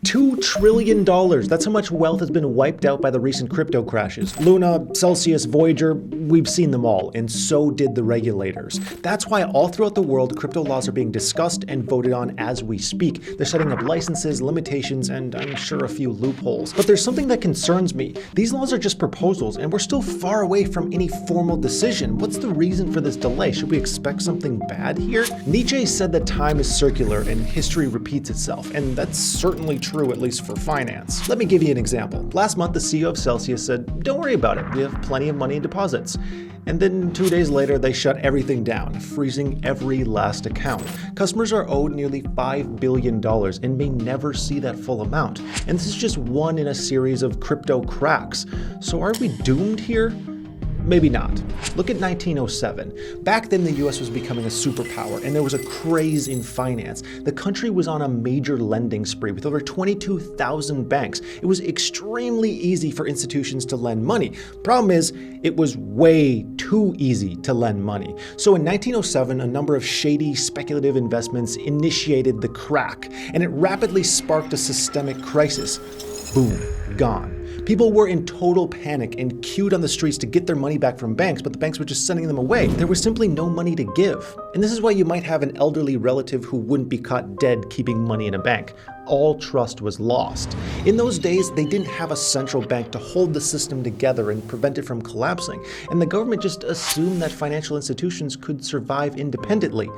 $2 trillion. That's how much wealth has been wiped out by the recent crypto crashes. Luna, Celsius, Voyager, we've seen them all, and so did the regulators. That's why all throughout the world, crypto laws are being discussed and voted on as we speak. They're setting up licenses, limitations, and I'm sure a few loopholes. But there's something that concerns me. These laws are just proposals, and we're still far away from any formal decision. What's the reason for this delay? Should we expect something bad here? Nietzsche said that time is circular and history repeats itself, and that's certainly true, at least for finance. Let me give you an example. Last month, the CEO of Celsius said, "Don't worry about it, we have plenty of money in deposits." And then 2 days later, they shut everything down, freezing every last account. Customers are owed nearly $5 billion and may never see that full amount. And this is just one in a series of crypto cracks. So are we doomed here? Maybe not. Look at 1907. Back then, the US was becoming a superpower, and there was a craze in finance. The country was on a major lending spree with over 22,000 banks. It was extremely easy for institutions to lend money. Problem is, it was way too easy to lend money. So in 1907, a number of shady, speculative investments initiated the crack, and it rapidly sparked a systemic crisis. Boom, gone. People were in total panic and queued on the streets to get their money back from banks, but the banks were just sending them away. There was simply no money to give. And this is why you might have an elderly relative who wouldn't be caught dead keeping money in a bank. All trust was lost. In those days, they didn't have a central bank to hold the system together and prevent it from collapsing, and the government just assumed that financial institutions could survive independently.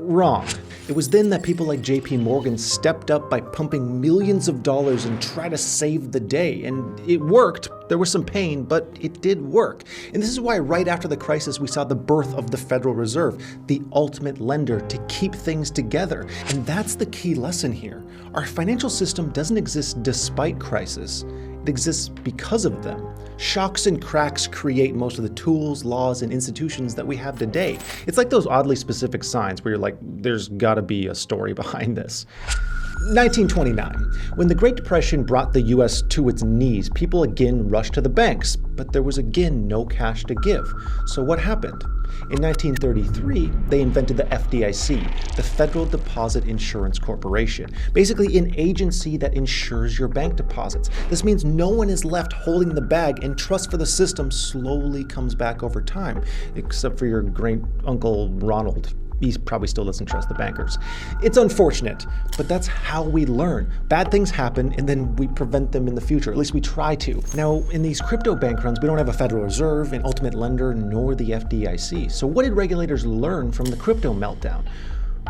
Wrong. It was then that people like JP Morgan stepped up by pumping millions of dollars and tried to save the day. And it worked. There was some pain, but it did work. And this is why right after the crisis, we saw the birth of the Federal Reserve, the ultimate lender to keep things together. And that's the key lesson here. Our financial system doesn't exist despite crisis. It exists because of them. Shocks and cracks create most of the tools, laws, and institutions that we have today. It's like those oddly specific signs where you're like, there's gotta be a story behind this. 1929. When the Great Depression brought the US to its knees, people again rushed to the banks, but there was again no cash to give. So what happened? In 1933, they invented the FDIC, the Federal Deposit Insurance Corporation, basically an agency that insures your bank deposits. This means no one is left holding the bag, and trust for the system slowly comes back over time, except for your great uncle Ronald. He probably still doesn't trust the bankers. It's unfortunate, but that's how we learn. Bad things happen, and then we prevent them in the future. At least we try to. Now, in these crypto bank runs, we don't have a Federal Reserve, an ultimate lender, nor the FDIC. So what did regulators learn from the crypto meltdown?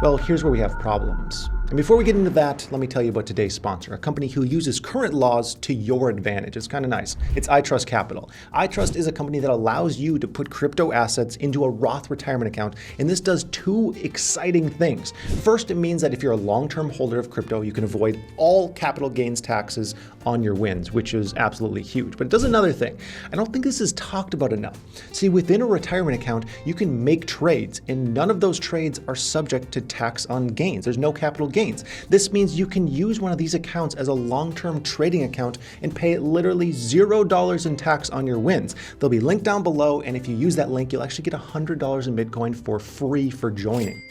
Well, here's where we have problems. And before we get into that, let me tell you about today's sponsor, a company who uses current laws to your advantage. It's kind of nice. It's iTrust Capital. iTrust is a company that allows you to put crypto assets into a Roth retirement account, and this does two exciting things. First, it means that if you're a long-term holder of crypto, you can avoid all capital gains taxes on your wins, which is absolutely huge. But it does another thing. I don't think this is talked about enough. See, within a retirement account, you can make trades, and none of those trades are subject to tax on gains. There's no capital gains. This means you can use one of these accounts as a long-term trading account and pay literally $0 in tax on your wins. They'll be linked down below, and if you use that link, you'll actually get $100 in Bitcoin for free for joining.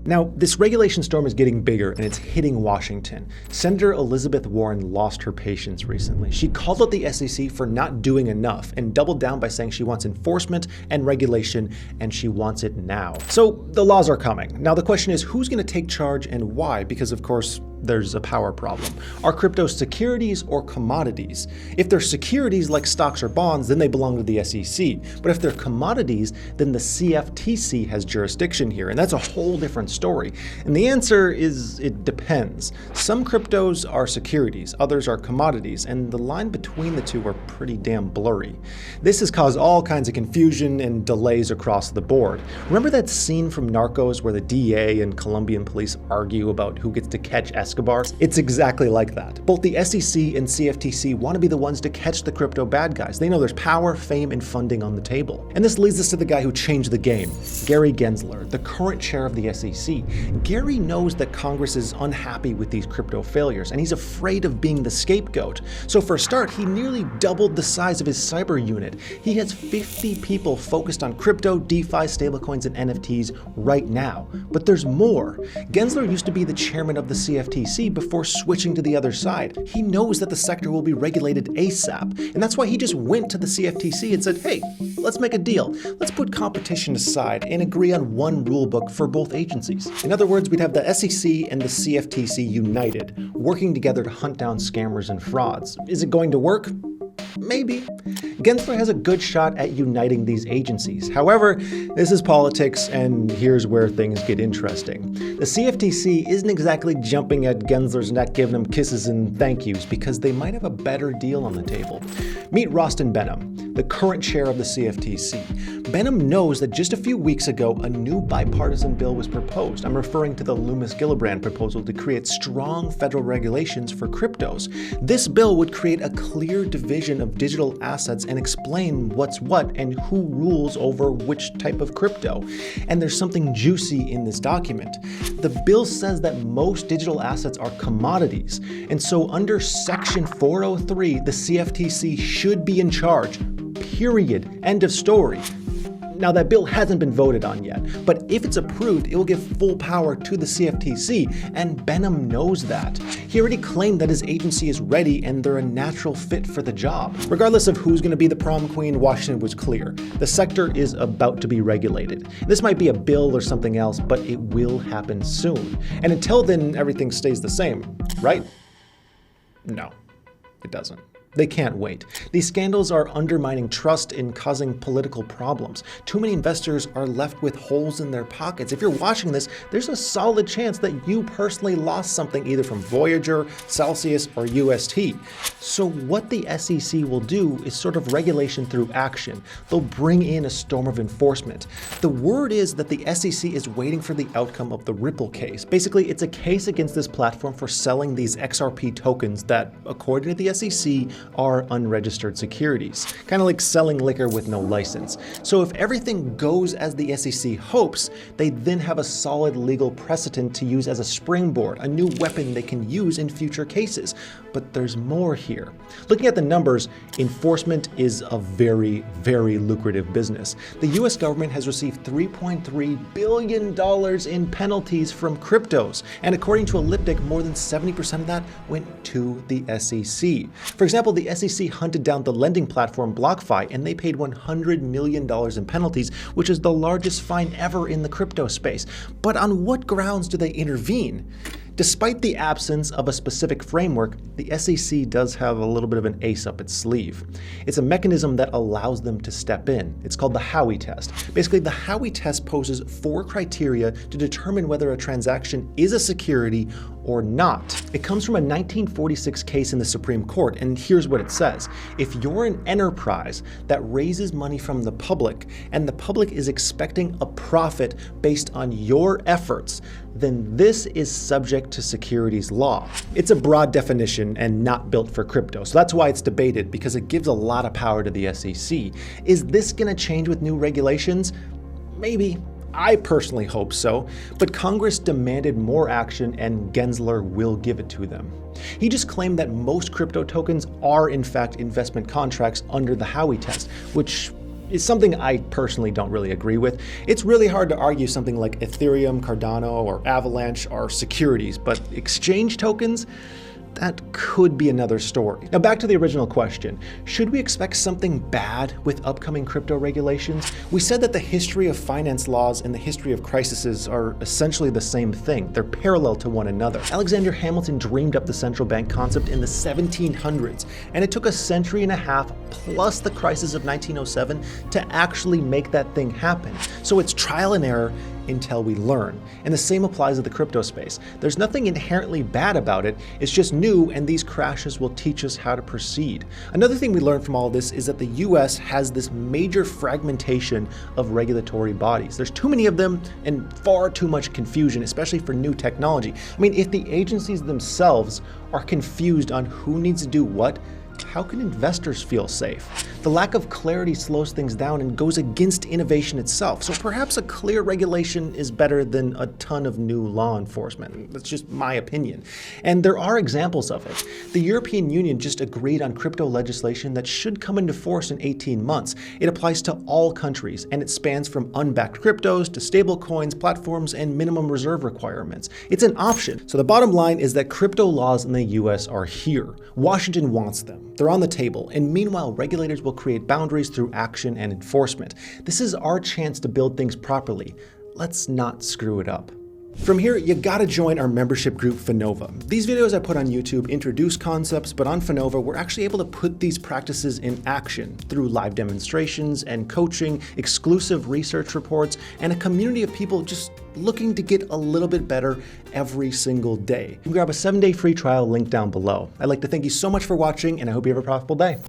Now, this regulation storm is getting bigger and it's hitting Washington. Senator Elizabeth Warren lost her patience recently. She called out the SEC for not doing enough and doubled down by saying she wants enforcement and regulation, and she wants it now. So the laws are coming. Now the question is, who's going to take charge and why? Because of course, there's a power problem. Are crypto securities or commodities? If they're securities like stocks or bonds, then they belong to the SEC. But if they're commodities, then the CFTC has jurisdiction here, and that's a whole different story. And the answer is it depends. Some cryptos are securities, others are commodities, and the line between the two are pretty damn blurry. This has caused all kinds of confusion and delays across the board. Remember that scene from Narcos where the DEA and Colombian police argue about who gets to catch Escobar? It's exactly like that. Both the SEC and CFTC want to be the ones to catch the crypto bad guys. They know there's power, fame, and funding on the table. And this leads us to the guy who changed the game, Gary Gensler, the current chair of the SEC. Gary knows that Congress is unhappy with these crypto failures, and he's afraid of being the scapegoat. So for a start, he nearly doubled the size of his cyber unit. He has 50 people focused on crypto, DeFi, stablecoins, and NFTs right now. But there's more. Gensler used to be the chairman of the CFTC. CFTC before switching to the other side. He knows that the sector will be regulated ASAP, and that's why he just went to the CFTC and said, hey, let's make a deal. Let's put competition aside and agree on one rulebook for both agencies. In other words, we'd have the SEC and the CFTC united, working together to hunt down scammers and frauds. Is it going to work? Maybe. Gensler has a good shot at uniting these agencies. However, this is politics, and here's where things get interesting. The CFTC isn't exactly jumping at Gensler's neck, giving him kisses and thank yous, because they might have a better deal on the table. Meet Rostin Behnam, the current chair of the CFTC. Behnam knows that just a few weeks ago, a new bipartisan bill was proposed. I'm referring to the Loomis-Gillibrand proposal to create strong federal regulations for cryptos. This bill would create a clear division of digital assets and explain what's what and who rules over which type of crypto. And there's something juicy in this document. The bill says that most digital assets are commodities, and so under Section 403, the CFTC should be in charge. Period. End of story. Now, that bill hasn't been voted on yet, but if it's approved, it will give full power to the CFTC, and Behnam knows that. He already claimed that his agency is ready and they're a natural fit for the job. Regardless of who's going to be the prom queen, Washington was clear. The sector is about to be regulated. This might be a bill or something else, but it will happen soon. And until then, everything stays the same, right? No, it doesn't. They can't wait. These scandals are undermining trust and causing political problems. Too many investors are left with holes in their pockets. If you're watching this, there's a solid chance that you personally lost something either from Voyager, Celsius, or UST. So what the SEC will do is sort of regulation through action. They'll bring in a storm of enforcement. The word is that the SEC is waiting for the outcome of the Ripple case. Basically, it's a case against this platform for selling these XRP tokens that, according to the SEC, are unregistered securities, kind of like selling liquor with no license. So if everything goes as the SEC hopes, they then have a solid legal precedent to use as a springboard, a new weapon they can use in future cases. But there's more here. Looking at the numbers, enforcement is a very, very lucrative business. The US government has received $3.3 billion in penalties from cryptos, and according to Elliptic, more than 70% of that went to the SEC. For example, the SEC hunted down the lending platform BlockFi, and they paid $100 million in penalties, which is the largest fine ever in the crypto space. But on what grounds do they intervene? Despite the absence of a specific framework, the SEC does have a little bit of an ace up its sleeve. It's a mechanism that allows them to step in. It's called the Howey test. Basically, the Howey test poses 4 criteria to determine whether a transaction is a security or not. It comes from a 1946 case in the Supreme Court, and here's what it says. If you're an enterprise that raises money from the public, and the public is expecting a profit based on your efforts, then this is subject to securities law. It's a broad definition and not built for crypto, so that's why it's debated, because it gives a lot of power to the SEC. Is this gonna change with new regulations? Maybe. I personally hope so, but Congress demanded more action and Gensler will give it to them. He just claimed that most crypto tokens are in fact investment contracts under the Howey test, which is something I personally don't really agree with. It's really hard to argue something like Ethereum, Cardano, or Avalanche are securities, but exchange tokens? That could be another story. Now back to the original question. Should we expect something bad with upcoming crypto regulations? We said that the history of finance laws and the history of crises are essentially the same thing. They're parallel to one another. Alexander Hamilton dreamed up the central bank concept in the 1700s, and it took a century and a half plus the crisis of 1907 to actually make that thing happen. So it's trial and error until we learn. And the same applies to the crypto space. There's nothing inherently bad about it, it's just new, and these crashes will teach us how to proceed. Another thing we learned from all this is that the US has this major fragmentation of regulatory bodies. There's too many of them and far too much confusion, especially for new technology. I mean, if the agencies themselves are confused on who needs to do what, how can investors feel safe? The lack of clarity slows things down and goes against innovation itself. So perhaps a clear regulation is better than a ton of new law enforcement. That's just my opinion. And there are examples of it. The European Union just agreed on crypto legislation that should come into force in 18 months. It applies to all countries, and it spans from unbacked cryptos to stablecoins, platforms, and minimum reserve requirements. It's an option. So the bottom line is that crypto laws in the US are here. Washington wants them. They're on the table, and meanwhile, regulators will create boundaries through action and enforcement. This is our chance to build things properly. Let's not screw it up. From here, you gotta join our membership group, Finova. These videos I put on YouTube introduce concepts, but on Finova, we're actually able to put these practices in action through live demonstrations and coaching, exclusive research reports, and a community of people just looking to get a little bit better every single day. You can grab a 7-day free trial link down below. I'd like to thank you so much for watching, and I hope you have a profitable day.